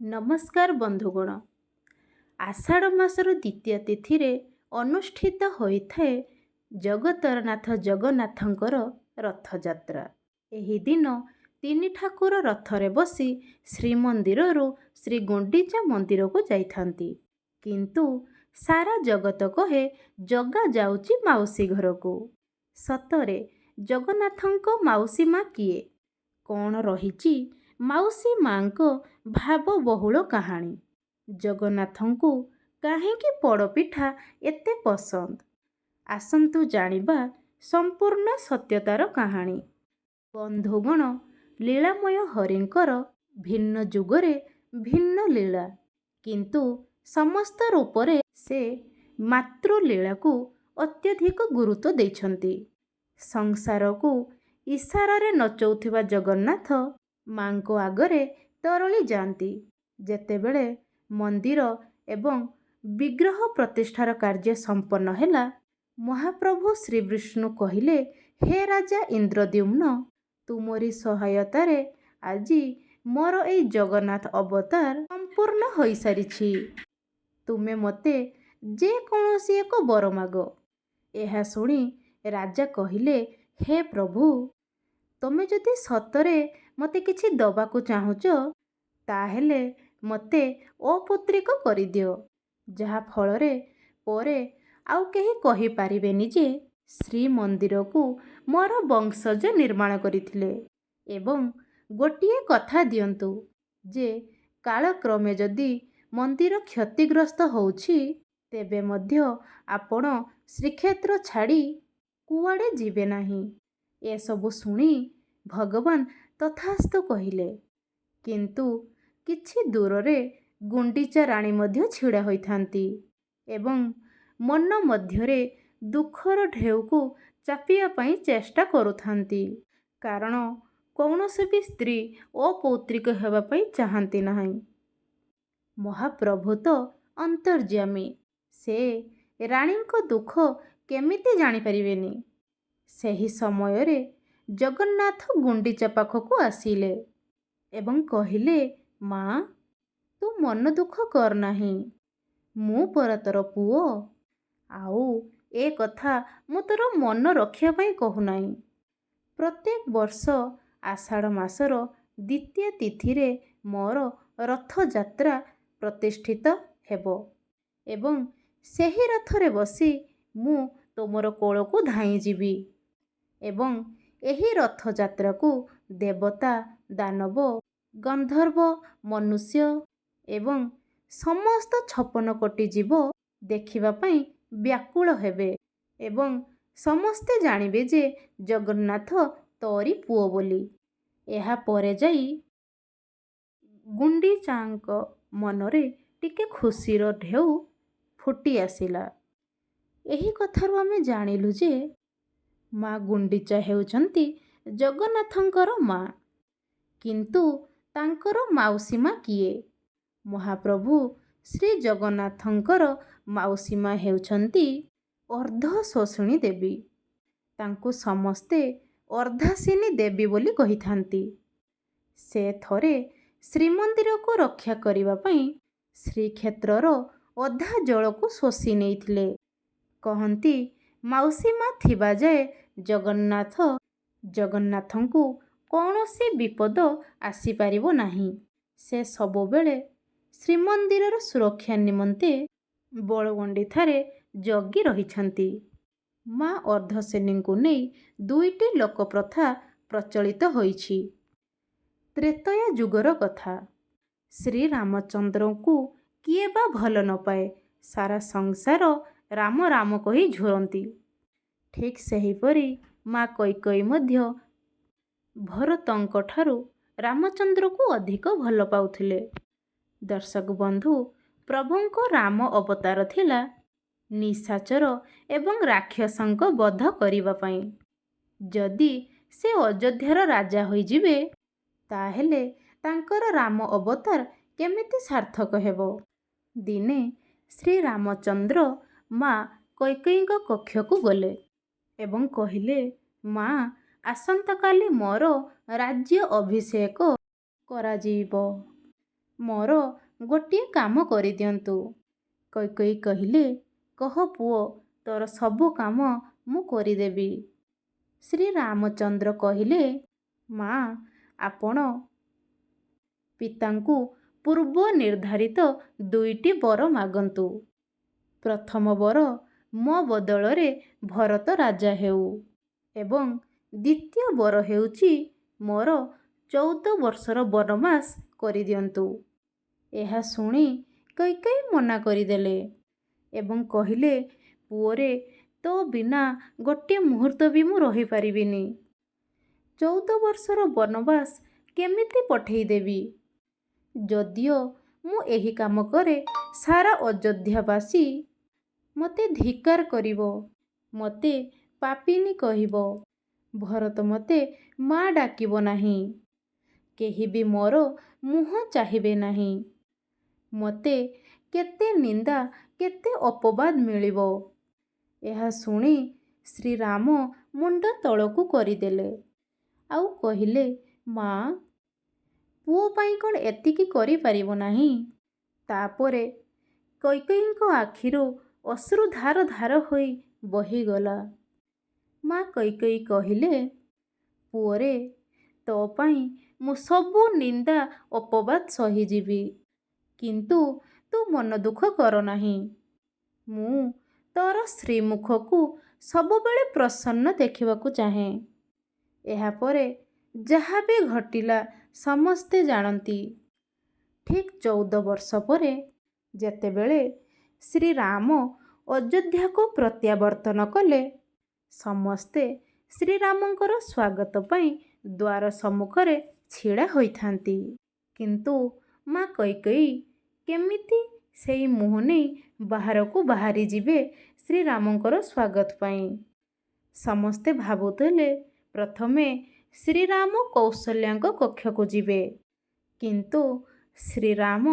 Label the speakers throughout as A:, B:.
A: ନମସ୍କାର ବନ୍ଧୁଗଣ। ଆଷାଢ଼ ମାସର ଦ୍ୱିତୀୟ ତିଥିରେ ଅନୁଷ୍ଠିତ ହୋଇଥାଏ ଜଗତରନାଥ ଜଗନ୍ନାଥଙ୍କର ରଥଯାତ୍ରା। ଏହି ଦିନ ତିନି ଠାକୁର ରଥରେ ବସି ଶ୍ରୀମନ୍ଦିରରୁ ଶ୍ରୀଗୁଣ୍ଡିଚା ମନ୍ଦିରକୁ ଯାଇଥାନ୍ତି। କିନ୍ତୁ ସାରା ଜଗତ କହେ ଜଗା ଯାଉଛି ମାଉସୀ ଘରକୁ। ସତରେ ଜଗନ୍ନାଥଙ୍କ ମାଉସୀ ମା କିଏ? କ'ଣ ରହିଛି ମାଉସୀ ମାଙ୍କ ଭାବବହୁଳ କାହାଣୀ? ଜଗନ୍ନାଥଙ୍କୁ କାହିଁକି ପୋଡ଼ପିଠା ଏତେ ପସନ୍ଦ? ଆସନ୍ତୁ ଜାଣିବା ସମ୍ପୂର୍ଣ୍ଣ ସତ୍ୟତାର କାହାଣୀ। ବନ୍ଧୁଗଣ, ଲୀଳାମୟ ହରିଙ୍କର ଭିନ୍ନ ଯୁଗରେ ଭିନ୍ନ ଲୀଳା, କିନ୍ତୁ ସମସ୍ତ ରୂପରେ ସେ ମାତୃଲୀଳାକୁ ଅତ୍ୟଧିକ ଗୁରୁତ୍ୱ ଦେଇଛନ୍ତି। ସଂସାରକୁ ଇଶାରାରେ ନଚଉଥିବା ଜଗନ୍ନାଥ ମାଙ୍କ ଆଗରେ ତରଳି ଯାଆନ୍ତି। ଯେତେବେଳେ ମନ୍ଦିର ଏବଂ ବିଗ୍ରହ ପ୍ରତିଷ୍ଠାର କାର୍ଯ୍ୟ ସମ୍ପନ୍ନ ହେଲା, ମହାପ୍ରଭୁ ଶ୍ରୀବିଷ୍ଣୁ କହିଲେ, ହେ ରାଜା ଇନ୍ଦ୍ରଦ୍ୟୁମ୍ନ, ତୁମରି ସହାୟତାରେ ଆଜି ମୋର ଏହି ଜଗନ୍ନାଥ ଅବତାର ସମ୍ପୂର୍ଣ୍ଣ ହୋଇସାରିଛି। ତୁମେ ମୋତେ ଯେକୌଣସି ଏକ ବର ମାଗ। ଏହା ଶୁଣି ରାଜା କହିଲେ, ହେ ପ୍ରଭୁ, ତମେ ଯଦି ସତରେ ମୋତେ କିଛି ଦେବାକୁ ଚାହୁଁଛ, ତାହେଲେ ମୋତେ ଅପୁତ୍ରିକ କରିଦିଅ, ଯାହା ଫଳରେ ପରେ ଆଉ କେହି କହିପାରିବେନି ଯେ ଶ୍ରୀମନ୍ଦିରକୁ ମୋର ବଂଶଜ ନିର୍ମାଣ କରିଥିଲେ। ଏବଂ ଗୋଟିଏ କଥା ଦିଅନ୍ତୁ ଯେ କାଳକ୍ରମେ ଯଦି ମନ୍ଦିର କ୍ଷତିଗ୍ରସ୍ତ ହେଉଛି, ତେବେ ମଧ୍ୟ ଆପଣ ଶ୍ରୀକ୍ଷେତ୍ର ଛାଡ଼ି କୁଆଡ଼େ ଯିବେ ନାହିଁ। ଏସବୁ ଶୁଣି ଭଗବାନ ତଥାସ୍ତୁ କହିଲେ। କିନ୍ତୁ କିଛି ଦୂରରେ ଗୁଣ୍ଡିଚା ରାଣୀ ମଧ୍ୟ ଛିଡ଼ା ହୋଇଥାନ୍ତି ଏବଂ ମନ ମଧ୍ୟରେ ଦୁଃଖର ଢେଉକୁ ଚାପିବା ପାଇଁ ଚେଷ୍ଟା କରୁଥାନ୍ତି। କାରଣ କୌଣସି ବି ସ୍ତ୍ରୀ ଅପୌତ୍ରିକ ହେବା ପାଇଁ ଚାହାନ୍ତି ନାହିଁ। ମହାପ୍ରଭୁ ତ ଅନ୍ତର୍ଯ୍ୟାମୀ, ସେ ରାଣୀଙ୍କ ଦୁଃଖ କେମିତି ଜାଣିପାରିବେନି? ସେହି ସମୟରେ ଜଗନ୍ନାଥ ଗୁଣ୍ଡିଚା ପାଖକୁ ଆସିଲେ ଏବଂ କହିଲେ, ମା, ତୁ ମନ ଦୁଃଖ କର ନାହିଁ। ମୁଁ ପରା ତୋର ପୁଅ। ଆଉ ଏ କଥା ମୁଁ ତୋର ମନ ରଖିବା ପାଇଁ କହୁନାହିଁ। ପ୍ରତ୍ୟେକ ବର୍ଷ ଆଷାଢ଼ ମାସର ଦ୍ୱିତୀୟ ତିଥିରେ ମୋର ରଥଯାତ୍ରା ପ୍ରତିଷ୍ଠିତ ହେବ ଏବଂ ସେହି ରଥରେ ବସି ମୁଁ ତୁମର କୋଳକୁ ଧାଇଁଯିବି ଏବଂ ଏହି ରଥଯାତ୍ରାକୁ ଦେବତା, ଦାନବ, ଗନ୍ଧର୍ବ, ମନୁଷ୍ୟ ଏବଂ ସମସ୍ତ 56 କୋଟି ଜୀବ ଦେଖିବା ପାଇଁ ବ୍ୟାକୁଳ ହେବେ ଏବଂ ସମସ୍ତେ ଜାଣିବେ ଯେ ଜଗନ୍ନାଥ ତୋରି ପୁଅ ବୋଲି। ଏହା ପରେ ଯାଇ ଗୁଣ୍ଡିଚାଙ୍କ ମନରେ ଟିକେ ଖୁସିର ଢେଉ ଫୁଟି ଆସିଲା। ଏହି କଥାରୁ ଆମେ ଜାଣିଲୁ ଯେ ମା ଗୁଣ୍ଡିଚା ହେଉଛନ୍ତି ଜଗନ୍ନାଥଙ୍କର ମା। କିନ୍ତୁ ତାଙ୍କର ମାଉସୀ ମା କିଏ? ମହାପ୍ରଭୁ ଶ୍ରୀ ଜଗନ୍ନାଥଙ୍କର ମାଉସୀ ମା ହେଉଛନ୍ତି ଅର୍ଦ୍ଧଶୋଷିଣୀ ଦେବୀ। ତାଙ୍କୁ ସମସ୍ତେ ଅର୍ଦ୍ଧାସିନୀ ଦେବୀ ବୋଲି କହିଥାନ୍ତି। ସେ ଥରେ ଶ୍ରୀମନ୍ଦିରକୁ ରକ୍ଷା କରିବା ପାଇଁ ଶ୍ରୀକ୍ଷେତ୍ରର ଅଧା ଜଳକୁ ଶୋଷି ନେଇଥିଲେ। କହନ୍ତି, ମାଉସୀ ମା ଥିବା ଯାଏ ଜଗନ୍ନାଥଙ୍କୁ କୌଣସି ବିପଦ ଆସିପାରିବ ନାହିଁ। ସେ ସବୁବେଳେ ଶ୍ରୀମନ୍ଦିରର ସୁରକ୍ଷା ନିମନ୍ତେ ବଳଗଣ୍ଡିଠାରେ ଜଗି ରହିଛନ୍ତି। ମା ଅର୍ଦ୍ଧଶିନୀଙ୍କୁ ନେଇ ଦୁଇଟି ଲୋକପ୍ରଥା ପ୍ରଚଳିତ ହୋଇଛି। ତ୍ରେତୟା ଯୁଗର କଥା। ଶ୍ରୀରାମଚନ୍ଦ୍ରଙ୍କୁ କିଏ ବା ଭଲ ନ ପାଏ? ସାରା ସଂସାର ରାମ ରାମ କହି ଝୁରନ୍ତି। ଠିକ୍ ସେହିପରି ମା କୈକେୟୀ ମଧ୍ୟ ଭରତଙ୍କଠାରୁ ରାମଚନ୍ଦ୍ରକୁ ଅଧିକ ଭଲ ପାଉଥିଲେ। ଦର୍ଶକ ବନ୍ଧୁ, ପ୍ରଭୁଙ୍କ ରାମ ଅବତାର ଥିଲା ନିଶାଚର ଏବଂ ରାକ୍ଷସଙ୍କ ବଧ କରିବା ପାଇଁ। ଯଦି ସେ ଅଯୋଧ୍ୟାର ରାଜା ହୋଇଯିବେ, ତାହେଲେ ତାଙ୍କର ରାମ ଅବତାର କେମିତି ସାର୍ଥକ ହେବ? ଦିନେ ଶ୍ରୀରାମଚନ୍ଦ୍ର ମା କୈକେୟୀଙ୍କ କକ୍ଷକୁ ଗଲେ ଏବଂ କହିଲେ, ମା, ଆସନ୍ତାକାଲି ମୋର ରାଜ୍ୟ ଅଭିଷେକ କରାଯିବ। ମୋର ଗୋଟିଏ କାମ କରିଦିଅନ୍ତୁ। କୈକେୟୀ କହିଲେ, କହ ପୁଅ, ତୋର ସବୁ କାମ ମୁଁ କରିଦେବି। ଶ୍ରୀରାମଚନ୍ଦ୍ର କହିଲେ, ମା, ଆପଣ ପିତାଙ୍କୁ ପୂର୍ବ ନିର୍ଦ୍ଧାରିତ 2ଟି ବର ମାଗନ୍ତୁ। ପ୍ରଥମ ବର, ମୋ ବଦଳରେ ଭରତ ରାଜା ହେଉ ଏବଂ ଦ୍ୱିତୀୟ ବର ହେଉଛି ମୋର 14 ବର୍ଷର ବନବାସ କରିଦିଅନ୍ତୁ। ଏହା ଶୁଣି କୈକେୟୀ ମନା କରିଦେଲେ ଏବଂ କହିଲେ, ପୁଅରେ, ତୋ ବିନା ଗୋଟିଏ ମୁହୂର୍ତ୍ତ ବି ମୁଁ ରହିପାରିବିନି। 14 ବର୍ଷର ବନବାସ କେମିତି ପଠେଇଦେବି? ଯଦିଓ ମୁଁ ଏହି କାମ କରେ ସାରା ଅଯୋଧ୍ୟାବାସୀ ମୋତେ ଧିକ୍କାର କରିବ, ମୋତେ ପାପିନୀ କହିବ, ଭରତ ମୋତେ ମା ଡାକିବ ନାହିଁ, କେହି ବି ମୋର ମୁହଁ ଚାହିଁବେ ନାହିଁ। ମୋତେ କେତେ ନିନ୍ଦା, କେତେ ଅପବାଦ ମିଳିବ। ଏହା ଶୁଣି ଶ୍ରୀରାମ ମୁଣ୍ଡ ତଳକୁ କରିଦେଲେ ଆଉ କହିଲେ, ମା, ପୁଅ ପାଇଁ କ'ଣ ଏତିକି କରିପାରିବ ନାହିଁ? ତାପରେ କୈକେୟୀଙ୍କ ଆଖିରୁ ଅଶ୍ରୁ ଧାର ଧାର ହୋଇ ବହିଗଲା। ମା କୈକେୟୀ କହିଲେ, ପୁଅରେ, ତୋ ପାଇଁ ମୁଁ ସବୁ ନିନ୍ଦା ଅପବାଦ ସହିଯିବି, କିନ୍ତୁ ତୁ ମନ ଦୁଃଖ କର ନାହିଁ। ମୁଁ ତୋର ଶ୍ରୀମୁଖକୁ ସବୁବେଳେ ପ୍ରସନ୍ନ ଦେଖିବାକୁ ଚାହେଁ। ଏହାପରେ ଯାହା ବି ଘଟିଲା ସମସ୍ତେ ଜାଣନ୍ତି। ଠିକ୍ 14 ବର୍ଷ ପରେ ଯେତେବେଳେ ଶ୍ରୀରାମ ଅଯୋଧ୍ୟାକୁ ପ୍ରତ୍ୟାବର୍ତ୍ତନ କଲେ, ସମସ୍ତେ ଶ୍ରୀରାମଙ୍କର ସ୍ୱାଗତ ପାଇଁ ଦ୍ୱାର ସମ୍ମୁଖରେ ଛିଡ଼ା ହୋଇଥାନ୍ତି। କିନ୍ତୁ ମା କୈକେୟୀ କେମିତି ସେଇ ମୁହଁ ନେଇ ବାହାରକୁ ବାହାରିଯିବେ ଶ୍ରୀରାମଙ୍କର ସ୍ୱାଗତ ପାଇଁ? ସମସ୍ତେ ଭାବୁଥିଲେ ପ୍ରଥମେ ଶ୍ରୀରାମ କୌଶଲ୍ୟାଙ୍କ କକ୍ଷକୁ ଯିବେ, କିନ୍ତୁ ଶ୍ରୀରାମ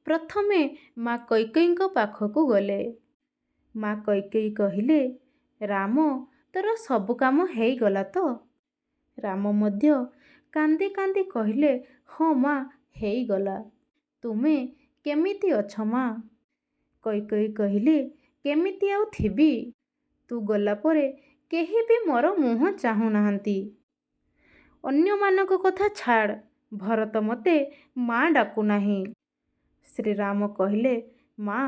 A: ପ୍ରଥମେ ମା କୈକେୟୀଙ୍କ ପାଖକୁ ଗଲେ। ମା କୈକେୟୀ କହିଲେ, ରାମ, ତୋର ସବୁ କାମ ହେଇଗଲା ତ? ରାମ ମଧ୍ୟ କାନ୍ଦି କାନ୍ଦି କହିଲେ, ହଁ ମା, ହେଇଗଲା। ତୁମେ କେମିତି ଅଛ ମା? କୈକେୟୀ କହିଲେ, କେମିତି ଆଉ ଥିବି? ତୁ ଗଲା ପରେ କେହି ବି ମୋର ମୁହଁ ଚାହୁଁନାହାନ୍ତି। ଅନ୍ୟମାନଙ୍କ କଥା ଛାଡ଼, ଭରତ ମୋତେ ମା ଡାକୁନାହିଁ। ଶ୍ରୀରାମ କହିଲେ, ମା,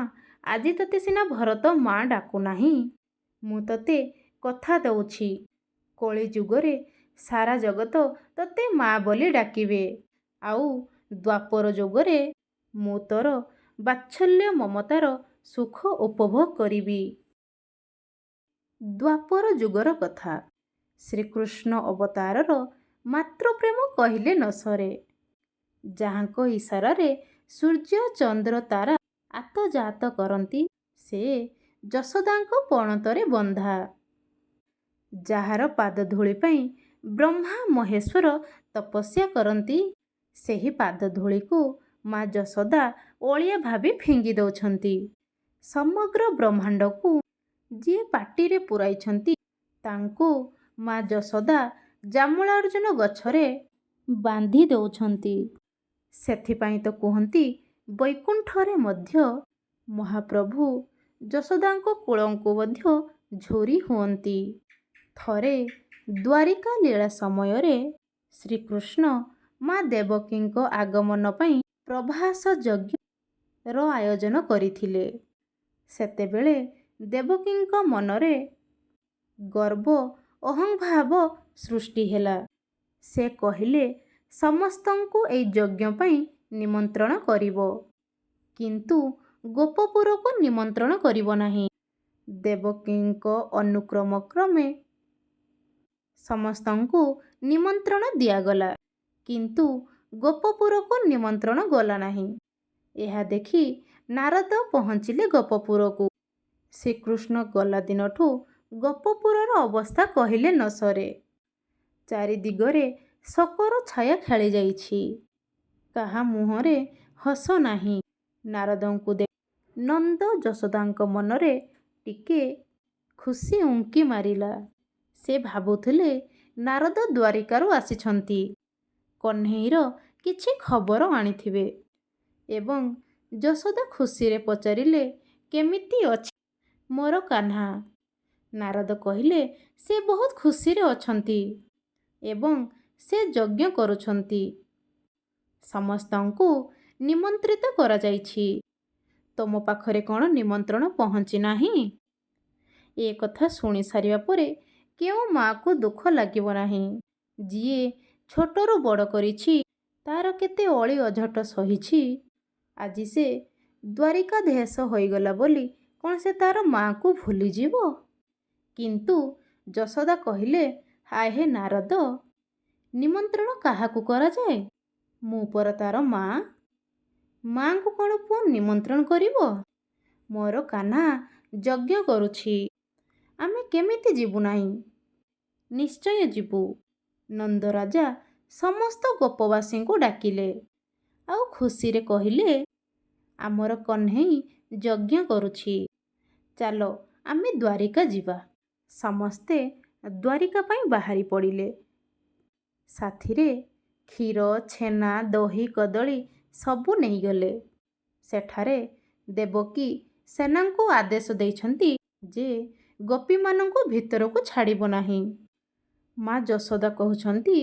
A: ଆଜି ତତେ ସିନା ଭରତ ମା ଡାକୁନାହିଁ, ମୁଁ ତତେ କଥା ଦେଉଛି, କଳି ଯୁଗରେ ସାରା ଜଗତ ତତେ ମା ବୋଲି ଡାକିବେ ଆଉ ଦ୍ୱାପର ଯୁଗରେ ମୁଁ ତୋର ବାତ୍ସଲ୍ୟ ମମତାର ସୁଖ ଉପଭୋଗ କରିବି। ଦ୍ୱାପର ଯୁଗର କଥା। ଶ୍ରୀକୃଷ୍ଣ ଅବତାରର ମାତୃପ୍ରେମ କହିଲେ ନ ସରେ। ଯାହାଙ୍କ ଇସାରାରେ ସୂର୍ଯ୍ୟ ଚନ୍ଦ୍ର ତାରା ଆତଯାତ କରନ୍ତି, ସେ ଯଶୋଦାଙ୍କ ପଣତରେ ବନ୍ଧା। ଯାହାର ପାଦଧୂଳି ପାଇଁ ବ୍ରହ୍ମା ମହେଶ୍ୱର ତପସ୍ୟା କରନ୍ତି, ସେହି ପାଦଧୂଳିକୁ ମା ଯଶୋଦା ଅଳିଆ ଭାବି ଫିଙ୍ଗି ଦେଉଛନ୍ତି। ସମଗ୍ର ବ୍ରହ୍ମାଣ୍ଡକୁ ଯିଏ ପାଟିରେ ପୂରାଇଛନ୍ତି, ତାଙ୍କୁ ମା ଯଶୋଦା ଜାମୁଳାର୍ଜୁନ ଗଛରେ ବାନ୍ଧି ଦେଉଛନ୍ତି। ସେଥିପାଇଁ ତ କୁହନ୍ତି, ବୈକୁଣ୍ଠରେ ମଧ୍ୟ ମହାପ୍ରଭୁ ଯଶୋଦାଙ୍କ କୋଳକୁ ମଧ୍ୟ ଝୁରି ହୁଅନ୍ତି। ଥରେ ଦ୍ୱାରିକା ଲୀଳା ସମୟରେ ଶ୍ରୀକୃଷ୍ଣ ମା ଦେବକୀଙ୍କ ଆଗମନ ପାଇଁ ପ୍ରଭାସ ଯଜ୍ଞର ଆୟୋଜନ କରିଥିଲେ। ସେତେବେଳେ ଦେବକୀଙ୍କ ମନରେ ଗର୍ବ ଅହଂଭାବ ସୃଷ୍ଟି ହେଲା। ସେ କହିଲେ, ସମସ୍ତଙ୍କୁ ଏହି ଯଜ୍ଞ ପାଇଁ ନିମନ୍ତ୍ରଣ କରିବ, କିନ୍ତୁ ଗୋପପୁରକୁ ନିମନ୍ତ୍ରଣ କରିବ ନାହିଁ। ଦେବକୀଙ୍କ ଅନୁକ୍ରମ କ୍ରମେ ସମସ୍ତଙ୍କୁ ନିମନ୍ତ୍ରଣ ଦିଆଗଲା, କିନ୍ତୁ ଗୋପପୁରକୁ ନିମନ୍ତ୍ରଣ ଗଲା ନାହିଁ। ଏହା ଦେଖି ନାରଦ ପହଞ୍ଚିଲେ ଗୋପପୁରକୁ। ଶ୍ରୀକୃଷ୍ଣ ଗଲା ଦିନଠୁ ଗୋପପୁରର ଅବସ୍ଥା କହିଲେ ନ ସରେ। ଚାରିଦିଗରେ ଶୋକର ଛାୟା ଖେଳିଯାଇଛି। କାହା ମୁହଁରେ ହସ ନାହିଁ। ନାରଦଙ୍କୁ ଦେଖି ନନ୍ଦ ଯଶୋଦାଙ୍କ ମନରେ ଟିକେ ଖୁସି ଉଙ୍କି ମାରିଲା। ସେ ଭାବୁଥିଲେ, ନାରଦ ଦ୍ୱାରିକାରୁ ଆସିଛନ୍ତି, କହ୍ନେଇର କିଛି ଖବର ଆଣିଥିବେ। ଏବଂ ଯଶୋଦା ଖୁସିରେ ପଚାରିଲେ, କେମିତି ଅଛି ମୋର କାହ୍ନା? ନାରଦ କହିଲେ, ସେ ବହୁତ ଖୁସିରେ ଅଛନ୍ତି ଏବଂ ସେ ଯଜ୍ଞ କରୁଛନ୍ତି। ସମସ୍ତଙ୍କୁ ନିମନ୍ତ୍ରିତ କରାଯାଇଛି। ତମ ପାଖରେ କ'ଣ ନିମନ୍ତ୍ରଣ ପହଞ୍ଚି ନାହିଁ? ଏ କଥା ଶୁଣି ସାରିବା ପରେ କେଉଁ ମାଆକୁ ଦୁଃଖ ଲାଗିବ ନାହିଁ? ଯିଏ ଛୋଟରୁ ବଡ଼ କରିଛି, ତାର କେତେ ଅଳି ଅଝଟ ସହିଛି, ଆଜି ସେ ଦ୍ୱାରିକାଧୀଶ ହୋଇଗଲା ବୋଲି କ'ଣ ସେ ତାର ମାଆକୁ ଭୁଲିଯିବ? କିନ୍ତୁ ଯଶୋଦା କହିଲେ, ହାୟ ହେ ନାରଦ, ନିମନ୍ତ୍ରଣ କାହାକୁ କରାଯାଏ? ମୁଁ ପରା ତାର ମା'। ମାଆଙ୍କୁ କ'ଣ ପୁଅ ନିମନ୍ତ୍ରଣ କରିବ? ମୋର କାହ୍ନା ଯଜ୍ଞ କରୁଛି, ଆମେ କେମିତି ଯିବୁ ନାହିଁ? ନିଶ୍ଚୟ ଯିବୁ। ନନ୍ଦରାଜା ସମସ୍ତ ଗୋପବାସୀଙ୍କୁ ଡାକିଲେ ଆଉ ଖୁସିରେ କହିଲେ, ଆମର କହ୍ନେଇ ଯଜ୍ଞ କରୁଛି, ଚାଲ ଆମେ ଦ୍ୱାରିକା ଯିବା। ସମସ୍ତେ ଦ୍ୱାରିକା ପାଇଁ ବାହାରି ପଡ଼ିଲେ। ସାଥିରେ କ୍ଷୀର, ଛେନା, ଦହି, କଦଳୀ ସବୁ ନେଇଗଲେ। ସେଠାରେ ଦେବକୀ ସେନାଙ୍କୁ ଆଦେଶ ଦେଇଛନ୍ତି ଯେ ଗୋପୀମାନଙ୍କୁ ଭିତରକୁ ଛାଡ଼ିବ ନାହିଁ। ମା ଯଶୋଦା କହୁଛନ୍ତି,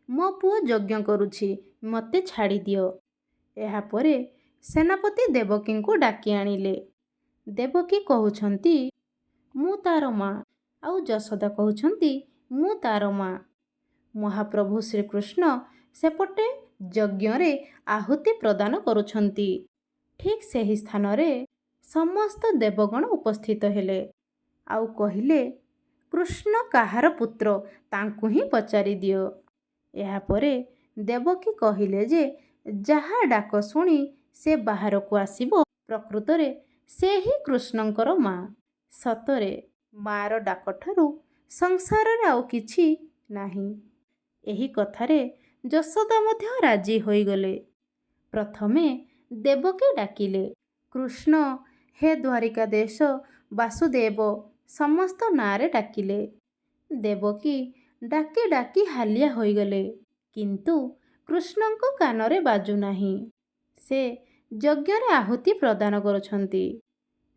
A: ମୋ ପୁଅ ଯଜ୍ଞ କରୁଛି, ମୋତେ ଛାଡ଼ିଦିଅ। ଏହାପରେ ସେନାପତି ଦେବକୀଙ୍କୁ ଡାକି ଆଣିଲେ। ଦେବକୀ କହୁଛନ୍ତି, ମୁଁ ତାର ମା, ଆଉ ଯଶୋଦା କହୁଛନ୍ତି, ମୁଁ ତାର ମା। ମହାପ୍ରଭୁ ଶ୍ରୀକୃଷ୍ଣ ସେପଟେ ଯଜ୍ଞରେ ଆହୁତି ପ୍ରଦାନ କରୁଛନ୍ତି। ଠିକ୍ ସେହି ସ୍ଥାନରେ ସମସ୍ତ ଦେବଗଣ ଉପସ୍ଥିତ ହେଲେ ଆଉ କହିଲେ, କୃଷ୍ଣ କାହାର ପୁତ୍ର ତାଙ୍କୁ ହିଁ ପଚାରି ଦିଅ। ଏହାପରେ ଦେବକୀ କହିଲେ ଯେ ଯାହା ଡାକ ଶୁଣି ସେ ବାହାରକୁ ଆସିବ, ପ୍ରକୃତରେ ସେ ହିଁ କୃଷ୍ଣଙ୍କର ମା। ସତରେ ମାର ଡାକଠାରୁ ସଂସାରରେ ଆଉ କିଛି ନାହିଁ। ଏହି କଥାରେ ଯଶୋଦା ମଧ୍ୟ ରାଜି ହୋଇଗଲେ। ପ୍ରଥମେ ଦେବକୀ ଡାକିଲେ, କୃଷ୍ଣ ହେ ଦ୍ୱାରିକାଧୀଶ ବାସୁଦେବ, ସମସ୍ତ ନାଁରେ ଡାକିଲେ। ଦେବକୀ ଡାକି ଡାକି ହାଲିଆ ହୋଇଗଲେ, କିନ୍ତୁ କୃଷ୍ଣଙ୍କ କାନରେ ବାଜୁନାହିଁ। ସେ ଯଜ୍ଞରେ ଆହୁତି ପ୍ରଦାନ କରୁଛନ୍ତି।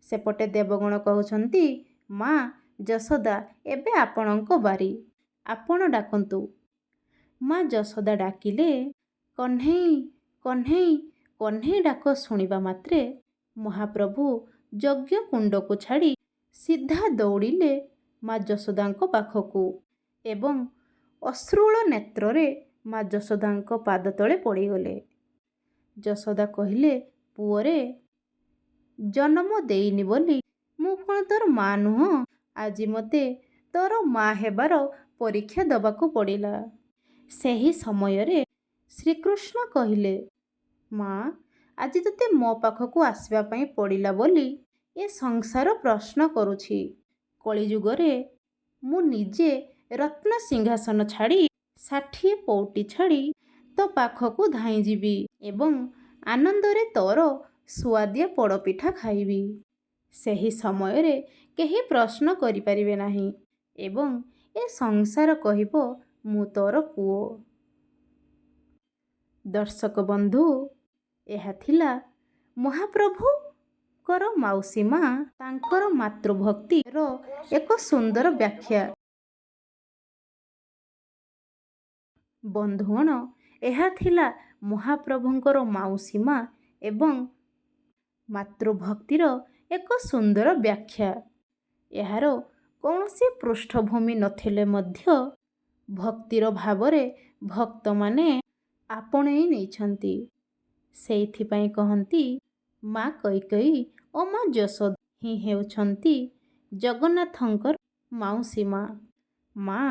A: ସେପଟେ ଦେବଗଣ କହୁଛନ୍ତି, ମା ଯଶୋଦା, ଏବେ ଆପଣଙ୍କ ବାରି, ଆପଣ ଡାକନ୍ତୁ। ମା ଯଶୋଦା ଡାକିଲେ, କହ୍ନେଇ କହ୍ନେଇ। କହ୍ନେଇ ଡାକ ଶୁଣିବା ମାତ୍ରେ ମହାପ୍ରଭୁ ଯଜ୍ଞ କୁଣ୍ଡକୁ ଛାଡ଼ି ସିଧା ଦୌଡ଼ିଲେ ମା ଯଶୋଦାଙ୍କ ପାଖକୁ ଏବଂ ଅଶ୍ରୁଳ ନେତ୍ରରେ ମା ଯଶୋଦାଙ୍କ ପାଦ ତଳେ ପଡ଼ିଗଲେ। ଯଶୋଦା କହିଲେ, ପୁଅରେ, ଜନ୍ମ ଦେଇନି ବୋଲି ମୁଁ କ'ଣ ତୋର ମା ନୁହଁ? ଆଜି ମୋତେ ତୋର ମା ହେବାର ପରୀକ୍ଷା ଦେବାକୁ ପଡ଼ିଲା। ସେହି ସମୟରେ ଶ୍ରୀକୃଷ୍ଣ କହିଲେ, ମା, ଆଜି ତୋତେ ମୋ ପାଖକୁ ଆସିବା ପାଇଁ ପଡ଼ିଲା ବୋଲି ଏ ସଂସାର ପ୍ରଶ୍ନ କରୁଛି। କଳିଯୁଗରେ ମୁଁ ନିଜେ ରତ୍ନ ସିଂହାସନ ଛାଡ଼ି 60 ପଉଟି ଛାଡ଼ି ତୋ ପାଖକୁ ଧାଇଁଯିବି ଏବଂ ଆନନ୍ଦରେ ତୋର ସୁଆଦିଆ ପୋଡ଼ପିଠା ଖାଇବି। ସେହି ସମୟରେ କେହି ପ୍ରଶ୍ନ କରିପାରିବେ ନାହିଁ ଏବଂ ଏ ସଂସାର କହିବ, ମୁଁ ତୋର ପୁଅ। ଦର୍ଶକ ବନ୍ଧୁ, ଏହା ଥିଲା ମହାପ୍ରଭୁଙ୍କର ମାଉସୀ ମା ତାଙ୍କର ମାତୃଭକ୍ତିର ଏକ ସୁନ୍ଦର ବ୍ୟାଖ୍ୟା। ବନ୍ଧୁଗଣ, ଏହା ଥିଲା ମହାପ୍ରଭୁଙ୍କର ମାଉସୀ ମା ଏବଂ ମାତୃଭକ୍ତିର ଏକ ସୁନ୍ଦର ବ୍ୟାଖ୍ୟା। ଏହାର କୌଣସି ପୃଷ୍ଠଭୂମି ନଥିଲେ ମଧ୍ୟ ଭକ୍ତିର ଭାବରେ ଭକ୍ତମାନେ ଆପଣେଇ ନେଇଛନ୍ତି। ସେଇଥିପାଇଁ କହନ୍ତି, ମା କୈକେୟୀ ଓ ମା ଯଶୋଦା ହିଁ ହେଉଛନ୍ତି ଜଗନ୍ନାଥଙ୍କର ମାଉସୀ ମା, ମା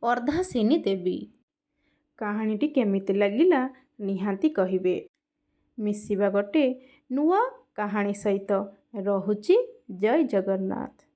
A: ଅର୍ଦ୍ଧାସିନୀ ଦେବୀ। କାହାଣୀଟି କେମିତି ଲାଗିଲା ନିହାତି କହିବେ। ମିଶିବା ଗୋଟେ ନୂଆ କାହାଣୀ ସହିତ। ରହୁଛି, ଜୟ ଜଗନ୍ନାଥ।